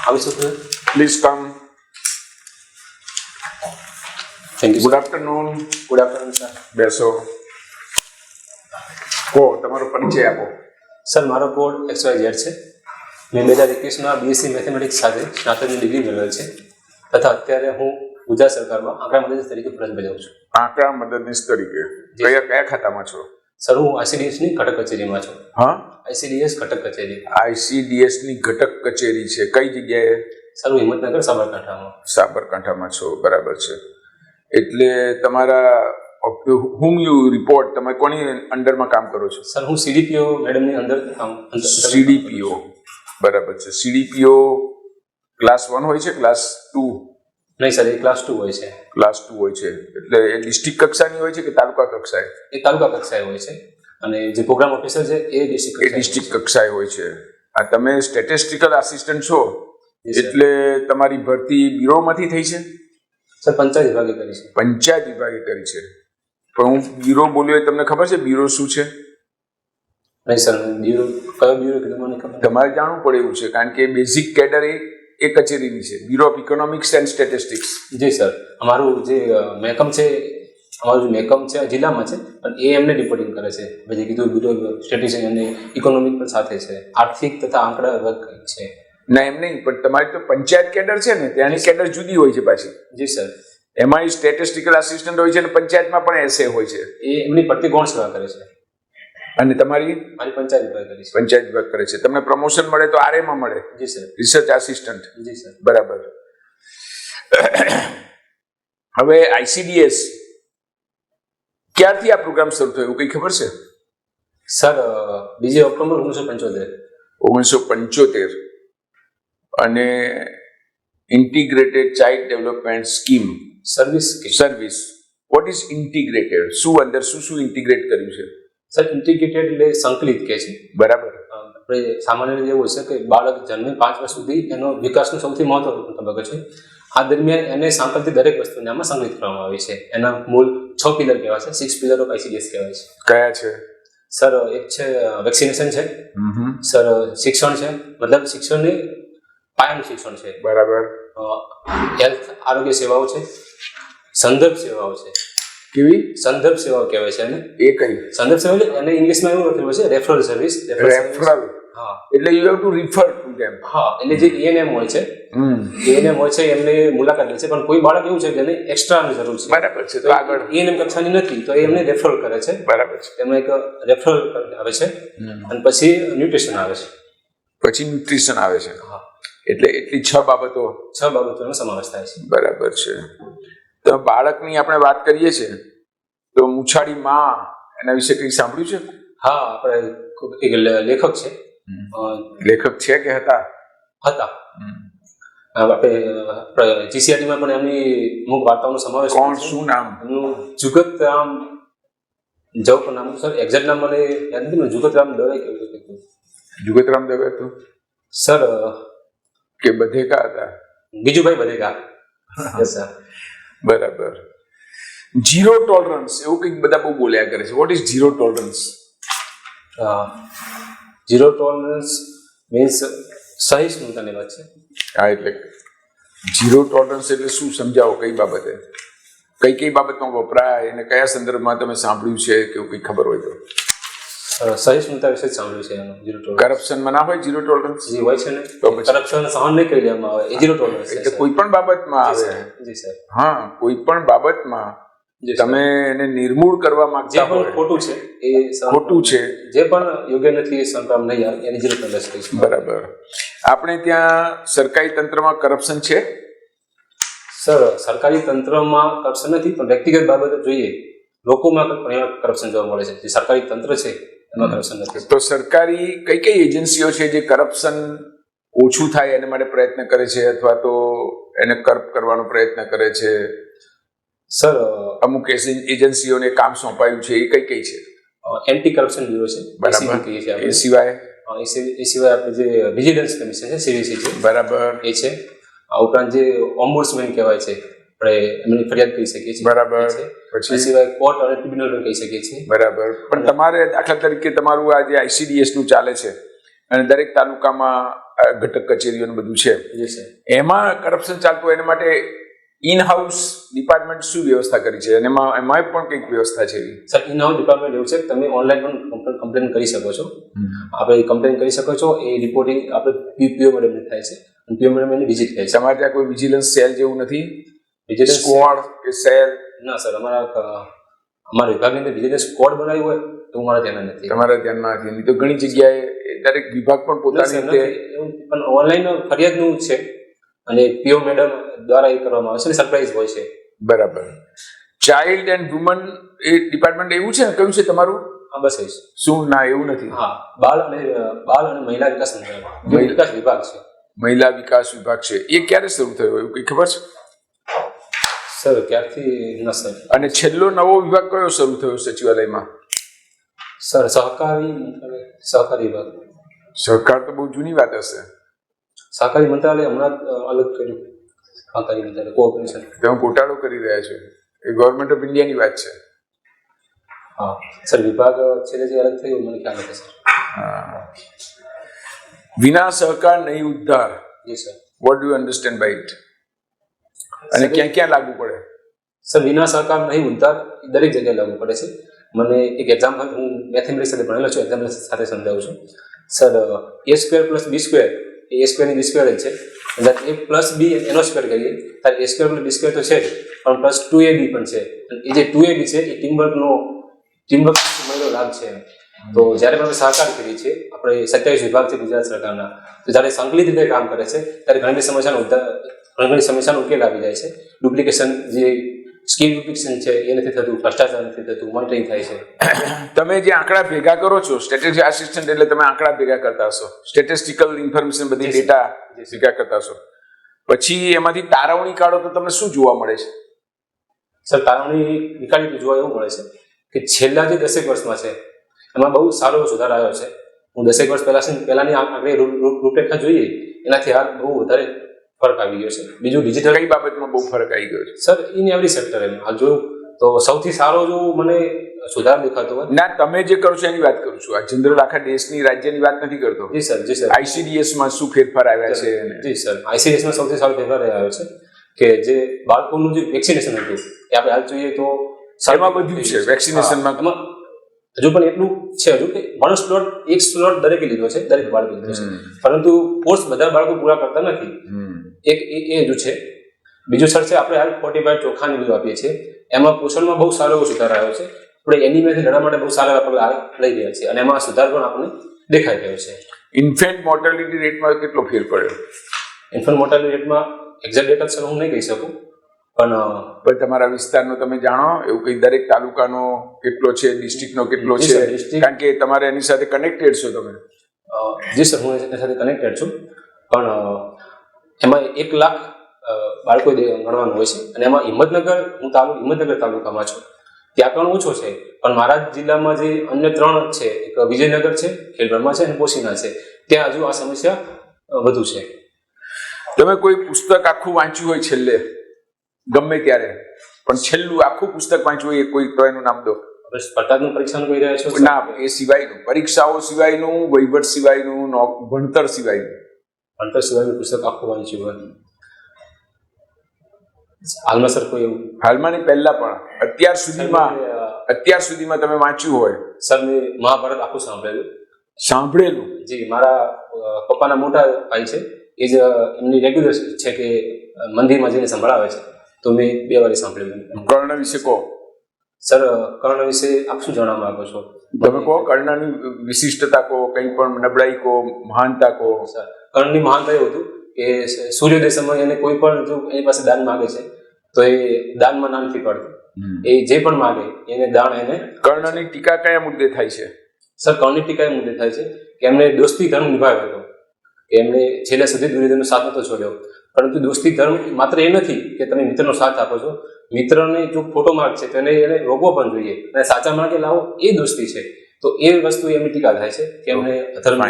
આવી શકું છું? Please come. Thank you. Good afternoon. Good afternoon sir. બેસો. કહો, તમારો પરિચય આપો. સર, મારો કોડ XYZ છે. મેં 2021માં BSc મેથેમેટિક્સ સાથે સ્નાતકની ડિગ્રી મેળવેલ છે તથા અત્યારે હું ગુજરાત સરકારમાં આંકડા મદદનીશ તરીકે ફરજ બજાવું છું. આંકડા મદદનીશ તરીકે કયા ખાતામાં છો? સર, હું ICDSની ઘટક કચેરીમાં છું. હા, ICDS ઘટક કચેરી. ICDS ની ઘટક કચેરી છે. કઈ જગ્યાએ? સર, હું હિંમતનગર સાબરકાંઠામાં. સાબરકાંઠામાં છો, બરાબર છે. એટલે તમારા હુમ યુ રિપોર્ટ, તમે કોની અંડરમાં કામ કરો છો? સર, હું CDPO મેડમની અંદર CDPO, બરાબર છે. CDPO ક્લાસ 1 હોય છે, ક્લાસ 2? નહીં સર, એ ક્લાસ 2 હોય છે. ક્લાસ 2 હોય છે. એટલે એ ડિસ્ટ્રિક્ટ કક્ષાની હોય છે કે તાલુકા કક્ષાએ? એ તાલુકા કક્ષાએ હોય છે અને જે પ્રોગ્રામ ઓફિસર છે એ ડિસ્ટ્રિક્ટ કક્ષાએ હોય છે. આ તમે સ્ટેટિસ્ટિકલ આસિસ્ટન્ટ છો એટલે તમારી ભરતી બ્યુરોમાંથી થઈ છે? સર, પંચાયત વિભાગે કરી છે. પંચાયત વિભાગે કરી છે. પણ હું બ્યુરો બોલ્યો એ તમને ખબર છે બ્યુરો શું છે? નહીં સર, બ્યુરો કયો બ્યુરો કીધું મને ખબર. તમારે જાણવું પડે એવું છે કારણ કે બેઝિક કેડર એ કચેરીની છે, bureau of economics and statistics. જી સર, અમારું જે મહેકમ છે, અમારું જે મહેકમ છે જિલ્લામાં છે પણ એ એમને રિપોર્ટિંગ કરે છે. પછી કીધું બ્યુરો સ્ટેટિસ્ટિક્સ અને ઇકોનોમિક પણ સાથે છે, આર્થિક તથા આંકડા વર્ગ છે. ના, એમ નહીં, પણ તમારી તો પંચાયત કેડર છે ને, ત્યાંની કેડર જુદી હોય છે પાછી. જી સર. એમાં સ્ટેટિસ્ટિકલ આસિસ્ટન્ટ હોય છે અને પંચાયતમાં પણ એસએ હોય છે. એ એમની પડતી ગૌણ સેવા કરે છે. અને તમારી? મારી પંચાયત વિભાગ કરી છે. પંચાયત વિભાગ કરે છે. તમને પ્રમોશન મળે તો આરએ માં મળે? જી સર. Research assistant. જી સર. બરાબર. હવે ICDS ક્યારથી આ પ્રોગ્રામ શરૂ થયો કઈ ખબર છે? Sir, 2 October 1975. 1975. અને integrated child development scheme service. What is integrated? શું અંદર શું ઇન્ટિગ્રેટ કર્યું છે? સર, ઇન્ટિગ્રેટેડ એટલે સંકલિત કે છે. બરાબર. આપણે સામાન્ય રીતે એવું છે કે બાળક જન્મે 5 વર્ષ સુધી એનો વિકાસનો સૌથી મહત્વપૂર્ણ તબક્કો છે. આ દરમિયાન એને સાંકળતી દરેક વસ્તુને આમાં સંકલિત કરવામાં આવી છે. એના મૂળ 6 પિલર કહેવાય છે. 6 પિલર ઓફ ICDS કહેવાય છે. કયા છે? સર, એક છે વેક્સિનેશન છે. સર, શિક્ષણ છે, મતલબ શિક્ષણની પાયાનું શિક્ષણ છે. બરાબર. હેલ્થ આરોગ્ય સેવાઓ છે. સંદર્ભ સેવાઓ છે. કેવી સંદર્ભ સેવાઓ કહેવાય છે એને. એ કઈ સંદર્ભ સેવા એટલે એને ઇંગ્લિશમાં એવું લખેલું છે રેફરલ સર્વિસ. રેફરલ. હા, એટલે you have to refer to them. હા, એટલે જે ENM હોય છે, ENM હોય છે એમને મુલાકાત લે છે. પણ કોઈ બાળક એવું છે કે એને એક્સ્ટ્રાની જરૂર છે. બરાબર છે. તો આગળ ENM કક્ષાની નથી તો એમને રેફરલ કરે છે. બરાબર છે. એમાં એક રેફરલ આવે છે અને પછી ન્યુટ્રિશન આવે છે. પછી ન્યુટ્રિશન આવે છે. હા, એટલે એટલી 6 બાબતો 6 બાબતોનો સમાવેશ થાય છે. બરાબર છે. તો બાળકની આપણે વાત કરીએ છીએ તો મૂછાળી માં એના વિશે કંઈ સાંભળ્યું છે? હા, આપણે એક લેખક છે. લેખક છે કે હતા? આપણે GCRT-માં પણ એમની અમુક વાર્તાઓનો સમાવેશ. કોણ? શું નામ એમનું? જુગતરામ જવ નામ. સર, એક્ઝેક્ટ નામ મને યાદ નથી. મને જુગતરામ દવે કેવું છે. જુગતરામ દવે તો સર કે બધેકા હતા? ગીજુભાઈ બધેકા. Yes sir. બરાબર. ઝીરો ટોલરન્સ એવું કંઈક બધા બહુ બોલ્યા કરે છે. What is zero tolerance? Zero tolerance means સહિષ્ણુતાની વાત છે. હા, એટલે ઝીરો ટોલરન્સ એટલે શું? સમજાવો. કઈ બાબતે, કઈ બાબતમાં વપરાય અને કયા સંદર્ભમાં તમે સાંભળ્યું છે કે એવું કંઈ ખબર હોય તો? સહિષ્ણુતા વિશે જ સાંભળ્યું છે એનું. Zero tolerance. કરપ્શનમાં ના હોય ઝીરો ટોલરન્સ? જે હોય છે ને, તો કરપ્શન સહન નહીં કરી દેવામાં આવે એ ઝીરો ટોલરન્સ એટલે કોઈ પણ બાબતમાં આવે. જી સર. હા, કોઈ પણ બાબતમાં તમે એને નિર્મૂળ કરવા માંગતા જે પણ ખોટું છે એ ખોટું છે, જે પણ યોગ્ય નથી એ સંક્રમ નહીં આવે એની ઝીરો ટોલરન્સ કહીશું. બરાબર. આપણે ત્યાં સરકારી તંત્રમાં કરપ્શન છે? સર, સરકારી તંત્રમાં કરપ્શન નથી પણ વ્યક્તિગત બાબતો જોઈએ લોકોમાં કરપ્શન જોવા મળે છે. જે સરકારી તંત્ર છે એમાં કરપ્શન નથી. તો સરકારી કઈ એજન્સીઓ છે જે કરપ્શન ઓછું થાય એના માટે પ્રયત્ન કરે છે અથવા તો એને કર્બ કરવાનો પ્રયત્ન કરે છે? સર, અમુક એજન્સીઓને કામ સોંપાયું છે એ કઈ છે? એન્ટી કરપ્શન બ્યુરો છે. બરાબર. કહીએ છીએ એ સિવાય આપણે જે વિજિલન્સ કમિશન છે, CVC છે. બરાબર. એ છે. આ ઉપરાંત જે ઓમ્બુડ્સમેન કહેવાય છે, આપણે એમની ફરિયાદ કહી શકીએ છીએ. બરાબર. પછી સિવાય કોર્ટ અને ટ્રિબ્યુનલ પણ કહી શકીએ છીએ. બરાબર. પણ તમારે દાખલા તરીકે તમારું આ જે ICDS નું ચાલે છે અને દરેક તાલુકામાં ઘટક કચેરીઓ ને બધું છે, જી સર. એમાં કરપ્શન ચાલતું હોય એના માટે ઇન હાઉસ ડિપાર્ટમેન્ટ શું વ્યવસ્થા કરી છે, અને એમાં પણ કંઈક વ્યવસ્થા છે એવી? સર ઇન હાઉસ ડિપાર્ટમેન્ટ એવું છે કે તમે ઓનલાઈન પણ કમ્પ્લેન કરી શકો છો. આપણે કમ્પ્લેન કરી શકો છો. એ રિપોર્ટિંગ આપણે પીઓ મેડમને થાય છે અને પીઓ મેડમ એની વિઝિટ થાય છે. તમારે ત્યાં કોઈ વિજિલન્સ સેલ જેવું નથી, વિજિલન્સ સ્ક્વોડ કે સેલ? ના સર, અમારા વિભાગની અંદર વિજિલન્સ કોડ બનાવ્યું હોય તો મારા ધ્યાનમાં નથી. તમારા ધ્યાનમાં નથી? નહીં તો ઘણી જગ્યાએ દરેક વિભાગ પણ પોતાની રીતે, પણ ઓનલાઈન ફરિયાદનું છે અને પીઓ મેડમ દ્વારા એ કરવામાં આવે છે, સરપ્રાઈઝ હોય છે. બરાબર. Child and woman A department એવું છે ને, કયું છે તમારું? હા બસ એ જ. શું? ના, એવું નથી. હા, બાળ અને મહિલા વિકાસ મંત્રાલય, વિકાસ વિભાગ છે. મહિલા વિકાસ વિભાગ છે. એ ક્યારે શરૂ થયો એવું કંઈ ખબર છે? સર ક્યારથી? ના સર. અને છેલ્લો નવો વિભાગ કયો શરૂ થયો સચિવાલયમાં? સર સહકારી મંત્રાલય, સહકારી વિભાગ. સહકાર તો બહુ જૂની વાત હશે. સહકારી મંત્રાલય હમણાં અલગ કર્યું. સહકારી મંત્રાલય કોઓપરેશન. તમે ગોટાળો કરી રહ્યા છો. એ ગવર્મેન્ટ ઓફ ઇન્ડિયાની વાત છે. હા સર, વિભાગ છેલ્લે જે અલગ થયું મને ખ્યાલ નથી સર. હા. વિના સહકાર નહીં ઉદ્ધાર. જી sir. What do you understand by it? અને ક્યાં ક્યાં લાગુ પડે? સર વિના સહકાર નહીં ઉદ્ધાર દરેક જગ્યાએ લાગુ પડે છે. મને એક એક્ઝામ્પલ, હું મેથેમેટિક્સ સાથે ભણેલો છું, એક્ઝામ્પલ સાથે સમજાવું છું. સર a² + b², એ a² ની b² જ છે. જ્યારે a + b એનો સ્ક્વેર કરીએ ત્યારે a² + b² તો છે જ, પણ +2ab પણ છે. અને એ જે 2ab છે એ ટીમવર્કનો મળેલો લાભ છે. તો જ્યારે પણ આપણે સહકાર કરીએ છીએ, આપણે 27 વિભાગ છે ગુજરાત સરકારના, તો જ્યારે સંકલિત રીતે કામ કરે છે ત્યારે ઘણી બધી સમસ્યાનો ઉકેલ આવી જાય છે. ડુપ્લિકેશન, જે સ્કીલ ડુપ્લિકેશન છે એ નથી થતું, ભ્રષ્ટાચાર નથી થતું, મોનિટરિંગ થાય છે. તમે જે આંકડા ભેગા કરો છો, સ્ટેટિસ્ટિક્સ આસિસ્ટન્ટ એટલે તમે આંકડા ભેગા કરતા હશો, સ્ટેટિસ્ટિકલ ઇન્ફોર્મેશન, બધી ડેટા ભેગા કરતા હશો. પછી એમાંથી તારવણી કાઢો તો તમને શું જોવા મળે છે? સર તારવણી નીકાળી તો જોવા એવું મળે છે કે છેલ્લા જે 10 વર્ષમાં છે એમાં બહુ સારો સુધાર આવ્યો છે. હું 10 વર્ષ પહેલાની આપણે રૂપરેખા જોઈએ એનાથી હાલ બહુ વધારે ફરક આવી ગયો છે. બીજું ડિજિટલ કઈ બાબતમાં બહુ ફરક આવી ગયો છે? સર ઇન એવરી સેક્ટર એમ હાલ જોયું તો સૌથી સારો જો મને સુધાર દેખાતો હોય. ના, તમે જે કરો છો એની વાત કરું છું. આ જનરલ આખા દેશની, રાજ્યની વાત નથી કરતો. જી સર, જી સર. ICDS માં શું ફેરફાર આવ્યા છે? જી સર, ICDS માં સૌથી સારો ફેરફાર એ આવ્યો છે કે જે બાળકોનું જે વેક્સિનેશન હતું એ આપણે હાલ જોઈએ તો એમાં બધું છે વેક્સિનેશનમાં. એમાં હજુ પણ એટલું છે હજુ કે એક સ્લોટ દરેકે લીધો છે, દરેક બાળકે લીધો છે, પરંતુ કોર્સ બધા બાળકો પૂરા કરતા નથી. એક એ હજુ છે. બીજું સર છે આપણે હાલ 45 ચોખાની બધું આપીએ છીએ, એમાં પોષણમાં બહુ સારો એવો સુધાર આવ્યો છે. આપણે એનિમિયાથી લડવા માટે બહુ સારા પગલાં લઈ રહ્યા છીએ અને એમાં સુધાર પણ આપણને દેખાઈ રહ્યો છે. ઇન્ફેન્ટ મોર્ટાલિટી રેટમાં કેટલો ફેર પડ્યો? ઇન્ફન્ટ મોર્ટાલિટી રેટમાં એક્ઝેક્ટ ડેટા સર હું નહીં કહી શકું, પણ તમારા વિસ્તારનો તમે જાણો એવું કંઈ, દરેક તાલુકાનો કેટલો છે, ડિસ્ટ્રિક્ટનો કેટલો છે? કારણ કે તમારે એની સાથે કનેક્ટેડ છો તમે. જી સર, હું એની સાથે કનેક્ટેડ છું, પણ એમાં 1 લાખ બાળકો ગણવાનું હોય છે અને એમાં હિંમતનગર તાલુકામાં છું, ત્યાં પણ ઓછો છે. પણ મારા જિલ્લામાં જે અન્ય 3 છે, એક વિજયનગર છે, ખેડબ્રહ્મા છે અને પોશીના છે, ત્યાં હજુ આ સમસ્યા વધુ છે. તમે કોઈ પુસ્તક આખું વાંચ્યું હોય છેલ્લે, ગમે ત્યારે, પણ છેલ્લું આખું પુસ્તક વાંચ્યું હોય કોઈ, તો એનું નામ દો. આપણે સ્પર્ધાત્મક પરીક્ષાનું કહી રહ્યા છો? ના, એ સિવાયનું, પરીક્ષાઓ સિવાયનું, વહીવટ સિવાયનું, ભણતર સિવાયનું. ભણતર સિવાયનું પુસ્તક આખું વાંચ્યું હોય હાલમાં સર કોઈ એવું? હાલમાં નહીં, પહેલા પણ, અત્યાર સુધીમાં તમે વાંચ્યું હોય? સર મેં મહાભારત આખું સાંભળેલું. જી, મારા પપ્પાના મોટા ભાઈ છે, એ જ એમની રેગ્યુલર છે કે મંદિરમાં જઈને સંભળાવે છે, તો મેં 2 વાર સાંભળેલું. કર્ણ વિશે કહો. સર કર્ણ વિશે આપ શું જાણવા માંગો છો? તમે કહો, કર્ણની વિશિષ્ટતા કહો, કંઈ પણ નબળાઈ કહો, મહાનતા કહો. સર કર્ણની મહાનતા એવું હતું કે સૂર્યોદય સમયે એને કોઈ પણ જો એની પાસે દાન માગે છે તો એ દાનમાં ના નથી પડતું. એ જે પણ માગે એને દાન એને. કર્ણની ટીકા કયા મુદ્દે થાય છે? સર કર્ણની ટીકા એ મુદ્દે થાય છે કે એમને દોસ્તી ધર્મ નિભાવ્યો હતો, કે એમને છેલ્લે સુધી દુર્યોધનનો સાથ નતો છોડ્યો. પરંતુ દોસ્તી ધર્મ માત્ર એ નથી કે તમે મિત્રનો સાથ આપો છો, મિત્રને જો ખોટો માર્ગ છે તો એને રોકવો પણ જોઈએ અને સાચા માર્ગે લાવો, એ દોસ્તી છે. તો એ વસ્તુ એમની ટીકા થાય છે કે એમને અધર્મ.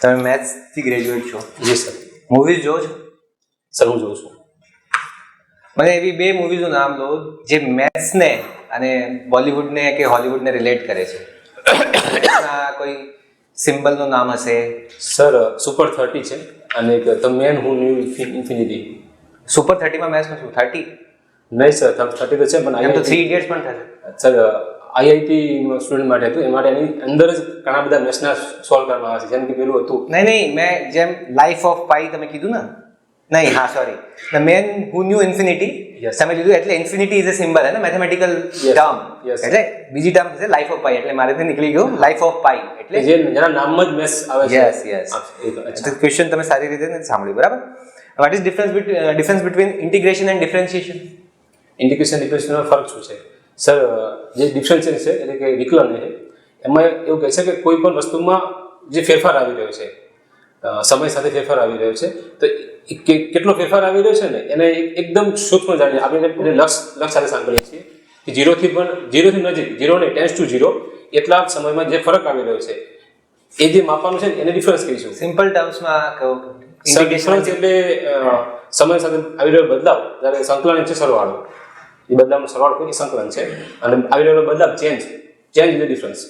તમે મેથ્સથી ગ્રેજ્યુએટ છો? જી સર. મૂવીઝ જોવો છો? સર હું જોઉં છું. મને એવી 2 મૂવીઝનું નામ દો જે મેથ્સને અને બોલિવૂડને કે હોલિવૂડને રિલેટ કરે છે. કોઈ સિમ્બલનું નામ હશે. સર સુપર 30 છે અને એક the main who knew infinity. Super 30 માં મેથ્સનું શું 30? નહીં સર 30 તો છે પણ એમ તો 3 ઇડિયટ્સ પણ થશે. સર આઈઆઈટી સ્ટુડન્ટ માટે હતું. એ માટે એની અંદર જ ઘણા બધા મેથ્સના સોલ્વ કરવામાં આવે છે. જેમ કે પેલું હતું નહીં મેં જેમ લાઈફ ઓફ પાઈ તમે કીધું ને, નહીં હા sorry, the main who knew infinity Yes. તમે લીધું એટલે ઇન્ફિનિટી ઇઝ અ સિમ્બલ હે ને મેથેમેટિકલ Yes. ટર્મ. Yes. એટલે બીજી ટર્મ છે લાઈફ ઓફ પાઈ, એટલે મારેથી નીકળી ગયું લાઈફ ઓફ પાઈ એટલે કે જેના નામમાં જ મેથ્સ આવે છે. Yes yes. અચ્છા. ક્વેશ્ચન તમે સારી રીતે નથી સાંભળ્યું, બરાબર. What is difference between integration and differentiation? Integration ડિફરન્સનો ફરક શું છે? સર જે ડિફરન્શિયલ છે એટલે કે વિકલન છે, એમાં એવું કહે છે કે કોઈ પણ વસ્તુમાં જે ફેરફાર આવી રહ્યો છે, સમય સાથે ફેરફાર આવી રહ્યો છે, તો કેટલો ફેરફાર આવી રહ્યો છે ને એને એકદમ સૂક્ષ્મ જાણીએ આપણે એને લક્ષ સાથે સાંકળીએ છીએ કે 0 થી નજીક 0 ને ટેન્સ ટુ 0 એટલા સમયમાં જે ફરક આવી રહ્યો છે એ જે માપવાનું છે એને ડિફરન્સ કહીશું. સિમ્પલ ટર્મ્સમાં કહો. ડિફરન્સ એટલે સમય સાથે આવી રહ્યો બદલાવ, જ્યારે સંકલન છે સરવાળો, એ બદલાવનો સરવાળો કોઈ સંકલન છે, અને આવી રહ્યો બદલાવ ચેન્જ ઇઝ ધ ડિફરન્સ.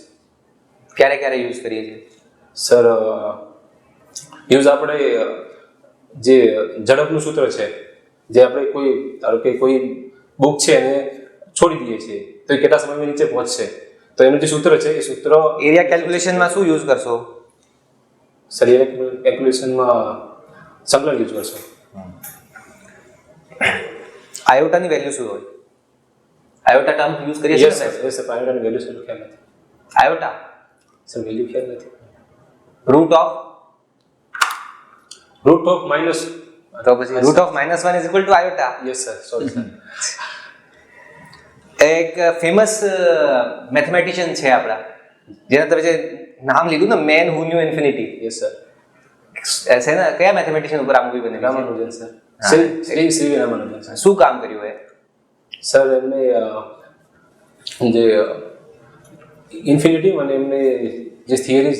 ક્યારે ક્યારે યુઝ કરીએ છીએ? સર યુઝ આપણે જે ઝડપનું સૂત્ર છે, જે આપણે કોઈ ધારો કે કોઈ બુક છે એને છોડી દઈએ છીએ તો એ કેટલા સમયમાં નીચે પહોંચશે, તો એનું જે સૂત્ર છે એ સૂત્ર એરિયા કેલ્ક્યુલેશનમાં શું યુઝ કરશો? સર એ કેલ્ક્યુલેશનમાં સંકલન યુઝ કરશો. આયોટાની વેલ્યુ શું હોય? આયોટા ટર્મ યુઝ કરીએ છીએ યસ સર પાયરોટાની વેલ્યુ સર ખ્યાલ નથી. આયોટા સર વેલ્યુ ખ્યાલ નથી. Root of minus. તો પછી root of -1 is equal to iota. Yes sir sorry sir. એક ફેમસ મેથેમેટિશિયન છે આપણા, જેના તમે જે નામ લીધું ને man who knew infinity, yes sir છે ને, કયા મેથેમેટિશિયન ઉપર આ મૂવી બની? રામાનુજન સર. શ્રી રામાનુજન સર. શું કામ કર્યું એ? સર એમને જે ઇન્ફિનિટી અને એમને જે થિયરી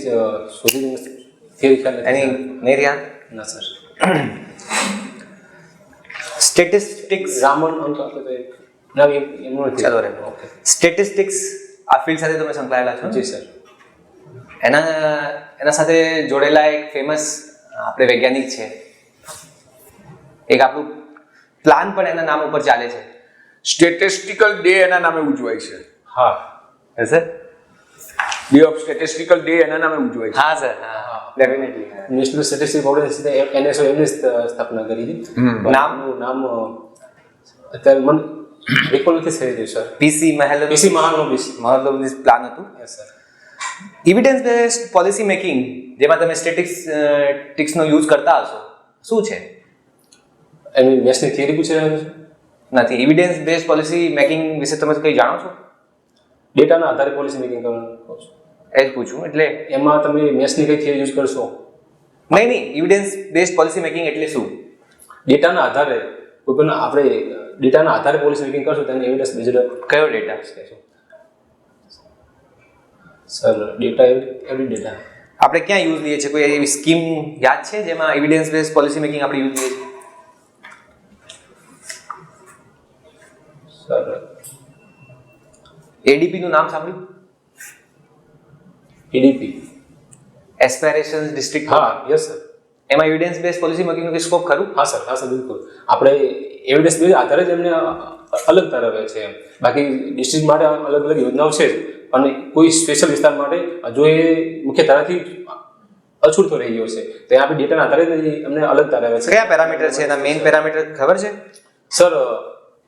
શોધી થિયરી ખ્યાલ એની નહીં રહ્યા ના સર. સ્ટેટિસ્ટિક્સ. રામન અંક આપણે તો એક ના એમનું નથી. ચાલો રે. ઓકે સ્ટેટિસ્ટિક્સ આ ફિલ્ડ સાથે તમે સંકળાયેલા છો? જી સર. એના સાથે જોડેલા એક ફેમસ આપણે વૈજ્ઞાનિક છે, એક આપણું પ્લાન પણ એના નામ ઉપર ચાલે છે. સ્ટેટિસ્ટિકલ ડે એના નામે ઉજવાય છે. હા sir. Day of statistical day એના નામે ઉજવાય છે. હા સર, હા definitely. National statistics board NSO એમની સ્થાપના કરી હતી. નામનું નામ અત્યારે મને રિકોલ નથી થઈ રહ્યું સર. પીસી મહાલનોબિસ પ્લાન હતું. Yes sir. Evidence based policy making, જેમાં તમે સ્ટેટિસ્ટિક્સનો યુઝ કરતા હશો, શું છે? એની મેથ્સની થિયરી પૂછી રહ્યા છો? નથી. એવિડન્સ બેઝડ પોલિસી મેકિંગ વિશે તમે કંઈ જાણો છો? ડેટાના આધારે પોલિસી મેકિંગ કરવાનું કહો છો. એ જ પૂછું. એટલે એમાં તમે મેથ્સની કઈ થિયરી યુઝ કરશો? નહીં, એવિડન્સ બેઝડ પોલિસી મેકિંગ એટલે શું? ડેટાના આધારે કોઈ પણ આપણે ડેટાના આધારે પોલિસી મેકિંગ કરશું તેને એવિડન્સ બેઝડ કયો ડેટા? કહેશું. Sir data every data. આપણે ક્યાં યુઝ લઈએ છીએ? કોઈ એવી સ્કીમ યાદ છે જેમાં એવિડન્સ બેઝડ પોલિસી મેકિંગ આપણે યુઝ લઈએ છીએ? સર ADP નું નામ સાંભળ્યું? એડીપી. એસ્પિરેશન્સ ડિસ્ટ્રિક્ટ. હા યસ સર. એમાં એવિડન્સ બેઝડ પોલિસી મેકિંગનો કોઈ સ્કોપ ખરું? હા સર બિલકુલ. આપણે એવિડન્સ બેઝ આધારે જ એમને અલગ તારવે છે. બાકી ડિસ્ટ્રિક્ટ માટે અલગ અલગ યોજનાઓ છે જ, અને કોઈ સ્પેશિયલ વિસ્તાર માટે હજુ એ મુખ્ય ધારાથી અછૂટતો રહી ગયો છે, તો આપણે ડેટાના આધારે જ અમને અલગ તારવે છે. કયા પેરામીટર છે એના? મેઇન પેરામીટર ખબર છે? સર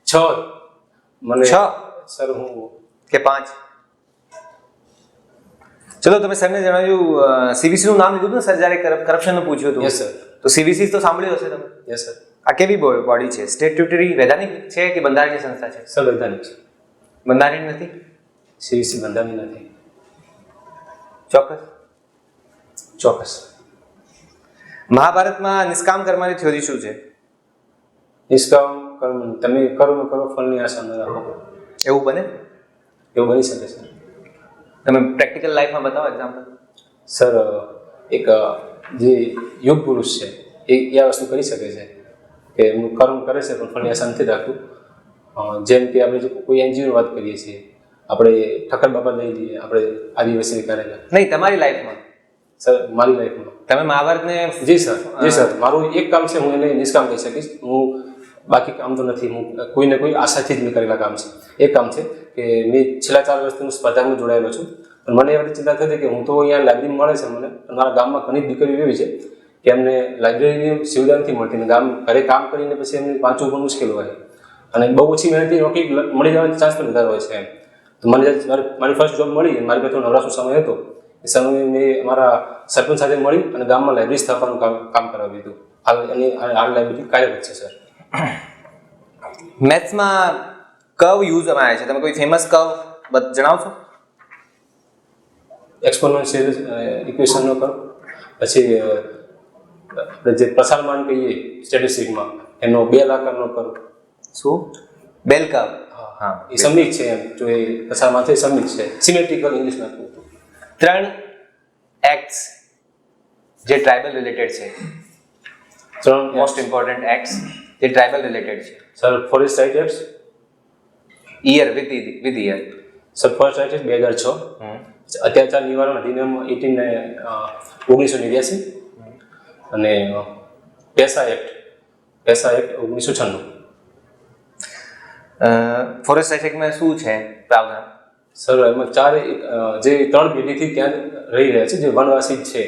6 મને 6 સર હું કે 5? ચલો, તમે સરને જણાવ્યું CVC નું નામ લીધું ને સર, જ્યારે કરપ્શનનું પૂછ્યું હતું. Yes sir. તો CVC તો સાંભળ્યું હશે તમે. Yes sir. આ કેવી બોડી છે? સ્ટેટ્યુટરી વૈધાનિક છે કે બંધારણીય સંસ્થા છે? સર વૈધાનિક છે. બંધારણીય નથી? સીવીસી બંધારણી નથી. ચોક્કસ. મહાભારતમાં નિષ્કામ કર્મની થિયોરી શું છે? નિષ્કામ કર્મ, તમે કર્મ કરો ફળની આશા ન રાખો. એવું બને? એવું બની શકે છે. તમે પ્રેક્ટિકલ લાઈફમાં બતાવો એક્ઝામ્પલ. સર એક જે યોગ પુરુષ છે એ આ વસ્તુ કરી શકે છે કે એમનું કર્મ કરે છે પણ ફળની આશા નથી રાખતું. જેમ કે આપણે જો કોઈ એનજીઓની વાત કરીએ છીએ, આપણે ઠક્કર બાબા લઈ લઈએ, આપણે આદિવાસી કાર્યક્રમ. નહીં, તમારી લાઈફમાં. સર મારી લાઈફમાં તમે મહાભારતને જી સર મારું એક કામ છે, હું એને નિષ્કામ કહી શકીશ. હું બાકી કામ તો નથી, હું કોઈને કોઈ આશાથી જ મેં કરેલા કામ છે. એક કામ છે કે મેં છેલ્લા 4 વર્ષથી હું સ્પર્ધામાં જોડાયેલો છું. પણ મને એવી ચિંતા થતી કે હું તો અહીંયા લાઇબ્રેરી મળે છે મને, પણ મારા ગામમાં ઘણી દીકરીઓ એવી છે કે એમને લાઇબ્રેરીની સુવિધા નથી મળતી ને ઘરે કામ કરીને પછી એમને વાંચવું પણ મુશ્કેલ હોય અને બહુ ઓછી મહેનતથી નોકરી મળી જવાનો ચાન્સ પણ વધારે હોય છે એમ. તો મને મારી ફર્સ્ટ જોબ મળી, મારી પાસે નવરાશનો સમય હતો. એ સમયે મેં અમારા સરપંચ સાથે મળી અને ગામમાં લાઇબ્રેરી સ્થાપવાનું કામ કરાવ્યું હતું. હાલ લાઇબ્રેરી કાર્યરત છે સર. મેથ્સમાં કર્વ યુઝમાં આવે છે, તમે કોઈ ફેમસ કર્વ જણાવશો? એક્સપોનેન્શિયલ ઇક્વેશનનો કર્વ, પછી આપણે જે પ્રસારમાન કહીએ સ્ટેટિસ્ટિકમાં એનો બેલ આકારનો કર્વ. શું? બેલ કર્વ? હા, એ સમિત છે એમ, જો એ પ્રસારમાન છે સમિત છે, સિમેટ્રિકલ ઇંગ્લિશમાં. 3 એક્ટ્સ જે ટ્રાઇબલ રિલેટેડ છે, 3 મોસ્ટ ઇમ્પોર્ટન્ટ એક્ટ્સ જે ટ્રાઇબલ રિલેટેડ છે. Sir forest right act, year with year. Sir forest right act 2006, અત્યાચાર નિવારણ અધિનિયમ 1989 અને પેસા એક્ટ 1996. ફોરેસ્ટ રાઇટ એક્ટમાં શું છે પ્રાવધાન? સર એમાં 4 જે 3 પેઢીથી ત્યાં રહી રહ્યા છે, જે વનવાસી છે,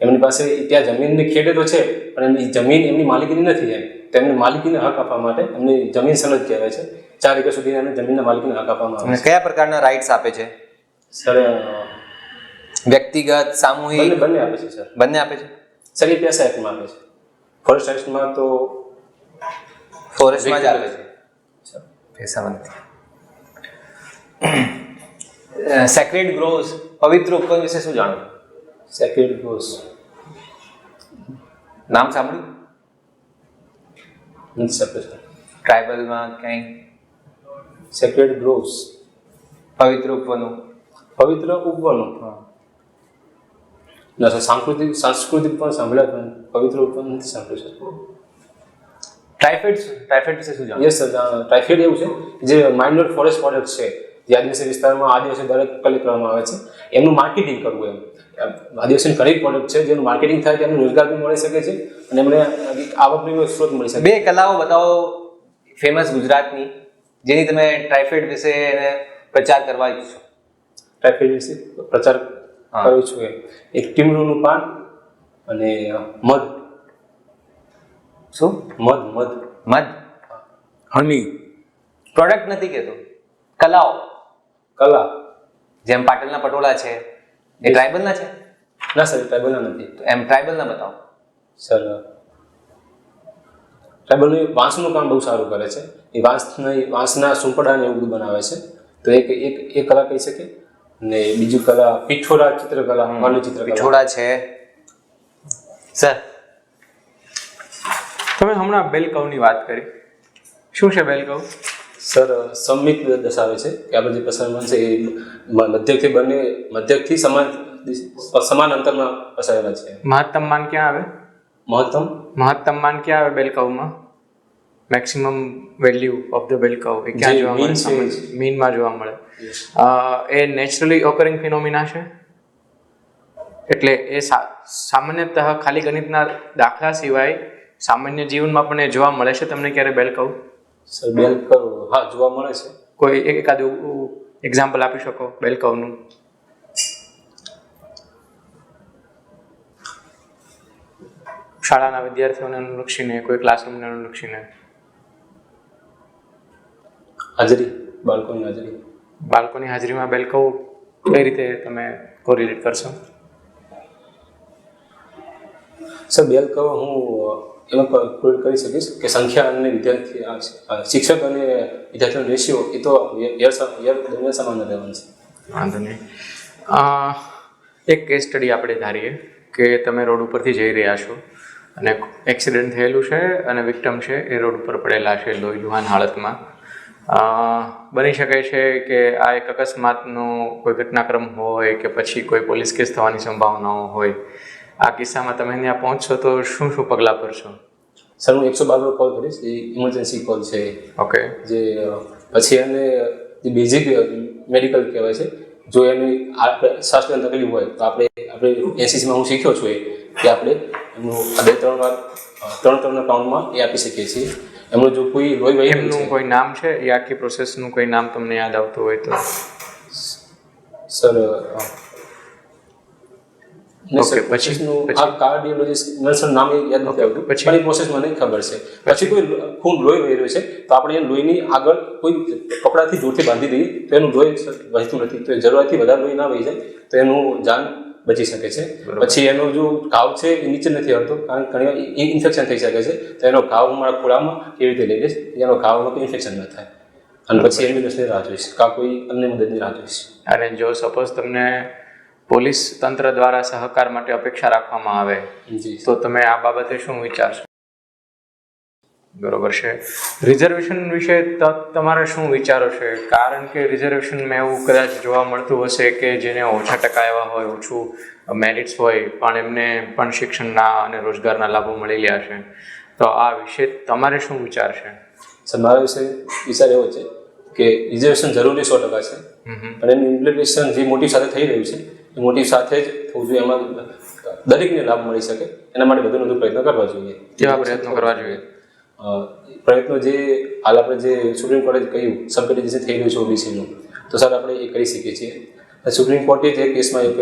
એમની પાસે ત્યાં જમીનની ખેડે તો છે પણ એમની જમીન એમની માલિકીની નથી એમ. તેમને માલિકીને હક આપવા માટે એમની જમીન સનદ કહેવાય છે. 4 એકર સુધી એમને જમીનના માલિકીને હક આપવામાં આવે અને છે. કયા પ્રકારના રાઇટ્સ આપે છે? સર વ્યક્તિગત, સામૂહિક? બંને આપે છે સર. બંને આપે છે. સર એ પેસા એક્ટમાં આપે છે. ફોરેસ્ટ એક્ટમાં તો ફોરેસ્ટમાં જ આપે છે, પૈસામાં નથી. સેક્રેડ ગ્રોવ્સ, પવિત્ર ઉપવન વિશે શું જાણો? સેક્રેડ ગ્રોવ્સ નામ સાંભળ્યું? નથી સર. ટ્રાઇબલમાં ક્યાંય સેક્રેડ ગ્રોવ્સ, પવિત્ર ઉપવનો? પવિત્ર ઉપવનો ના સર. સાંસ્કૃતિક પણ સાંભળ્યા પણ પવિત્ર ઉપવન નથી સાંભળ્યું સર. ટ્રાઇફેડ વિશે શું જાણો? Yes sir. ટ્રાઇફેડ એવું છે જે માઇનર ફોરેસ્ટ પ્રોડક્ટ છે, જે આદિવાસી વિસ્તારમાં આદિવાસી દ્વારા કલેક્ટ કરવામાં આવે છે, એમનું માર્કેટિંગ કરવું એમ. આદિવાસીની ઘણી પ્રોડક્ટ છે જેનું માર્કેટિંગ થાય તો એમને રોજગાર બી મળી શકે છે અને એમને આવકનો સ્ત્રોત મળી શકે. 2 કલાઓ બતાવો ફેમસ ગુજરાતની, જેની તમે ટ્રાઇફેડ વિશે એને પ્રચાર કરવા ઈચ્છો. ટ્રાઇફેડ વિશે પ્રચાર કર્યો છું એક ટીમરૂનું પાન અને મધ. શું? મધ? હની. પ્રોડક્ટ નથી કહેતો, કલાઓ. કલા. જેમ પાટણના પટોળા છે એ ટ્રાઇબલના છે? ના સર, ટ્રાઇબલના નથી. તો એમ ટ્રાઇબલના બતાવો. સર ટ્રાઇબલનું વાંસનું કામ બહુ સારું કરે છે. એ વાંસના સુંપડાને એવું બધું બનાવે છે. તો એક કલા કહી શકીએ. ને બીજું કલા પિઠોરા ચિત્રકલા, માનવ ચિત્રકલા. પિઠોડા છે. સર, તમે હમણાં બેલ કર્વની વાત કરી, શું છે બેલ કર્વ? સર સમમિત દર્શાવે છે કે આપણે જે પ્રસારમાન છે એ મધ્યકથી સમાન અંતરમાં પસારેલા છે. મહત્તમ માન ક્યાં આવે? મહત્તમ માન ક્યાં આવે બેલ કર્વમાં? Maximum value of the bell curve એ ક્યાં જોવા મળે? મીનમાં જોવા મળે. એ નેચરલી ઓકરિંગ ફિનોમિના છે, એટલે એ સામાન્યતઃ ખાલી ગણિતના દાખલા સિવાય સામાન્ય જીવનમાં પણ એ જોવા મળે છે. તમને ક્યારે બેલ કર્વ? સર બેલ કર્વ હા જોવા મળે છે. કોઈ એકાદું એક્ઝામ્પલ આપી શકો બેલ કર્વનું? શાળાના વિદ્યાર્થીઓને અનુલક્ષીને, કોઈ ક્લાસરૂમને અનુલક્ષીને. હાજરી, બાળકોની હાજરીમાં બેલ કર્વ કઈ રીતે તમે કોરિલેટ કરશો? સર બેલ કર્વ હું એમાં કોરિલેટ કરી શકીશ કે સંખ્યા અને શિક્ષક અને વિદ્યાર્થીનો રેશિયો એ તો યર દરમિયાન સમાન રહેવાનું છે. વાંધો નહીં. એક કેસ સ્ટડી આપણે ધારીએ કે તમે રોડ ઉપરથી જઈ રહ્યા છો અને એક્સિડન્ટ થયેલું છે અને વિક્ટમ છે એ રોડ ઉપર પડેલા છે લોહીલુહાન હાલતમાં. બની શકે છે કે આ એક અકસ્માતનો કોઈ ઘટનાક્રમ હોય કે પછી કોઈ પોલીસ કેસ થવાની સંભાવનાઓ હોય. આ કિસ્સામાં તમે ત્યાં પહોંચશો તો શું પગલાં ભરશો? સર હું 112 કોલ કરીશ. એ ઇમરજન્સી કોલ છે. ઓકે. જે પછી એને જે બેઝિક મેડિકલ કહેવાય છે, જો એની શ્વાસની તકલીફ હોય તો આપણે આપણે એનસીસીમાં હું શીખ્યો છું કે આપણે એમનું 2-3 વાર 3 રાઉન્ડમાં એ આપી શકીએ છીએ. એમનું જો કોઈ લોહી વહી રહ્યું એમનું છે કોઈ નામ છે એ આખી પ્રોસેસનું કોઈ નામ તમને યાદ આવતું હોય તો? સર Okay, પછી- આ કાર્ડિયોલોજિસ્ટ મને સર નામ યાદ નથી આવતું. પછી- પણ એ પ્રોસેસ મને ખબર છે. પછી કોઈ ખૂન લોહી વહી રહ્યું છે તો આપણે એ લોહીની આગળ કોઈ કપડાથી જોરથી બાંધી દઈએ તો એનું લોહી વહેતું નથી. તો એ જરૂરથી વધારે લોહી ના વહી જાય તો એનું જાન બચી શકે છે. પછી એનો જો ઘાવ છે એ નીચે નથી આવતો, કારણ કે ઘણી વાર ઇન્ફેક્શન થઈ શકે છે. તો એનો ઘાવ હું મારા ખોળામાં કેવી રીતે લઈ લઈશ એનો ઘાવમાં કોઈ ઇન્ફેક્શન ન થાય. અને પછી એમ્બ્યુલન્સની રાહ જોઈશ કાં કોઈ અન્ય મદદની રાહ જોઈશ. અને જો સપોઝ તમને પોલીસ તંત્ર દ્વારા સહકાર માટે અપેક્ષા રાખવામાં આવે જી તો તમે આ બાબતે શું વિચારશો? બરોબર છે. રિઝર્વેશન વિશે તમારે શું વિચારો છે? કારણ કે રિઝર્વેશનમાં એવું કદાચ જોવા મળતું હશે કે જેને ઓછા ટકા એવા હોય, ઓછું મેરિટ્સ હોય, પણ એમને પણ શિક્ષણના અને રોજગારના લાભો મળી રહ્યા છે. તો આ વિશે તમારે શું વિચાર છે? સર મારા વિશે વિચાર એવો છે કે રિઝર્વેશન જરૂરી 100% છે, પણ એનું ઇમ્પ્લિમેન્ટેશન જે મોટિવ સાથે થઈ રહ્યું છે એ મોટિવ સાથે જ થવું જોઈએ. એમાં દરેકને લાભ મળી શકે એના માટે વધુ પ્રયત્ન કરવા જોઈએ. કેવા પ્રયત્નો કરવા જોઈએ? પ્રયત્નો જે હાલ આપણે જે સુપ્રીમ કોર્ટે કહ્યું સબકેટેગરી થઈ રહ્યું છે ઓબીસીનું, તો સર આપણે એ કરી શકીએ છીએ. સુપ્રીમ કોર્ટે જે કેસમાં એક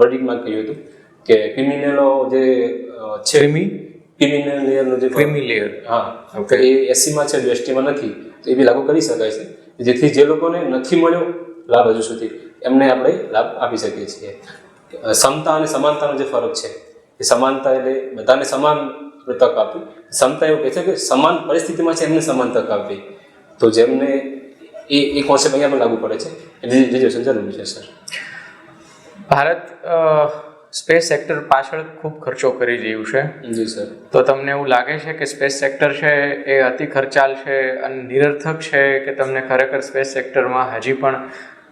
વર્ડિકમાં કહ્યું હતું કે ક્રિમિનલો જે છે ક્રિમિનલનું જે ક્રિમિલિયર હા તો એ એસસીમાં છે, એસટીમાં નથી, તો એ બી લાગુ કરી શકાય છે. જેથી જે લોકોને નથી મળ્યો લાભ હજુ સુધી એમને આપણે લાભ આપી શકીએ છીએ. સમતા અને સમાનતાનો જે ફરક છે એ સમાનતા એટલે બધાને સમાન તક આપવી, સમતા એવું કહે છે કે સમાન પરિસ્થિતિમાં છે એમને સમાન તક આપવી. તો જેમને એ કોન્સેપ્ટ અહીંયા પણ લાગુ પડે છે એટલે રિઝર્વેશન જરૂરી છે સર. ભારત સ્પેસ સેક્ટર પાછળ ખૂબ ખર્ચો કરી રહ્યું છે. જી સર. તો તમને એવું લાગે છે કે સ્પેસ સેક્ટર છે એ અતિ ખર્ચાળ છે અને નિરર્થક છે કે તમને ખરેખર સ્પેસ સેક્ટરમાં હજી પણ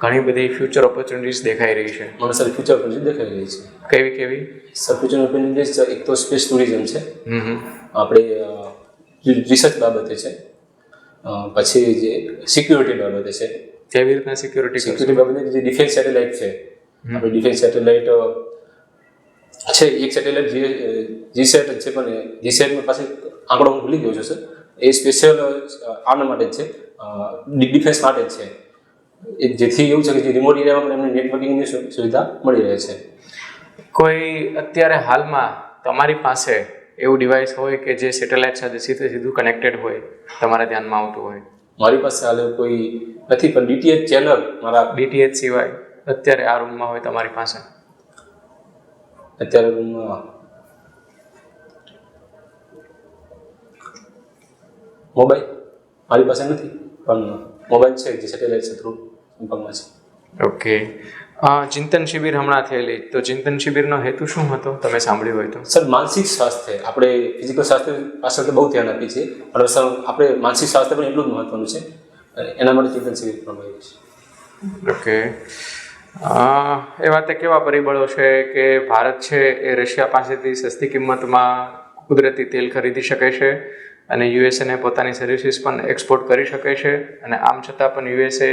ઘણી બધી ફ્યુચર ઓપોર્ચ્યુનિટીઝ દેખાઈ રહી છે? મને સર ફ્યુચર ઓપોર્ચ્યુનિટી દેખાઈ રહી છે. કેવી કેવી? સર ફ્યુચર ઓપોર્ચ્યુનિટીઝ એક તો સ્પેસ ટુરિઝમ છે, આપણે રિસર્ચ બાબતે છે, પછી જે સિક્યુરિટી બાબતે છે. કેવી રીતના સિક્યુરિટી બાબતે જે ડિફેન્સ સેટેલાઇટ છે, આપણે ડિફેન્સ સેટેલાઇટ છે, એક સેટેલાઇટ જીસેટ છે, પણ જીસેટમાં પાસે આંકડો હું ભૂલી ગયો છું સર. એ સ્પેશિયલ આના માટે જ છે, ડિફેન્સ માટે જ છે. જેથી એવું છે કે જે રિમોટ એરિયામાં પણ એમને નેટવર્કિંગની સુવિધા મળી રહે છે. કોઈ અત્યારે હાલમાં તમારી પાસે એવું ડિવાઇસ હોય કે જે સેટેલાઇટ સાથે સીધું કનેક્ટેડ હોય, તમારા ધ્યાનમાં આવતું હોય? મારી પાસે હાલ કોઈ નથી, પણ ડીટીએચ ચેનલ મારા ડીટીએચ સિવાય અત્યારે આ રૂમમાં હોય તમારી પાસે? અત્યારે રૂમમાં મોબાઈલ મારી પાસે નથી, પણ મોબાઈલ છે જે સેટેલાઇટ છે થ્રુ સંપર્કમાં છે. ઓકે. ચિંતન શિબિર હમણાં થયેલી, તો ચિંતન શિબિરનો હેતુ શું હતો તમે સાંભળ્યું હોય તો? સર માનસિક સ્વાસ્થ્ય, આપણે ફિઝિકલ સ્વાસ્થ્ય પાછળ તો બહુ ધ્યાન આપીએ છીએ, પણ આપણે માનસિક સ્વાસ્થ્ય પણ એટલું જ મહત્વનું છે. એના માટે ચિંતન શિબિર કરવામાં આવ્યું છે. ઓકે. એ વાતે કેવા પરિબળો છે કે ભારત છે એ રશિયા પાસેથી સસ્તી કિંમતમાં કુદરતી તેલ ખરીદી શકે છે અને યુએસએને પોતાની સર્વિસીસ પણ એક્સપોર્ટ કરી શકે છે, અને આમ છતાં પણ યુએસએ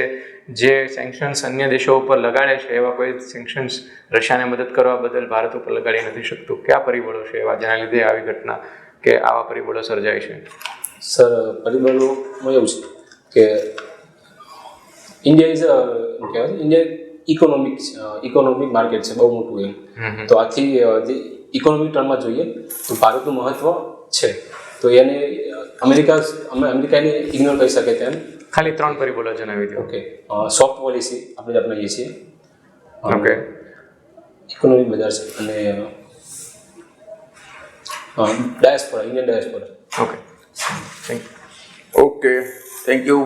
જે સેન્કશન્સ અન્ય દેશો ઉપર લગાડે છે એવા કોઈ સેન્કશન્સ રશિયાને મદદ કરવા બદલ ભારત ઉપર લગાડી નથી શકતું? કયા પરિબળો છે એવા જેના લીધે આવી ઘટના કે આવા પરિબળો સર્જાય છે? સર પરિબળોમાં એવું છે કે ઇન્ડિયા કહેવાય ઇન્ડિયા ઇકોનોમિક માર્કેટ છે, બહુ મોટું એમ. તો આથી જે ઇકોનોમિક ટર્મમાં જોઈએ તો ભારતનું મહત્વ છે, તો એને અમેરિકાને ઇગ્નોર કરી શકે તેમ. ખાલી 3 પરિબળો જણાવી દો. ઓકે. સોફ્ટ પોલિસી આપણે અપનાવીએ છીએ. ઓકે. ઇકોનોમિક બજાર છે અને diaspora, Indian diaspora. Okay. Thank you. Okay, thank you.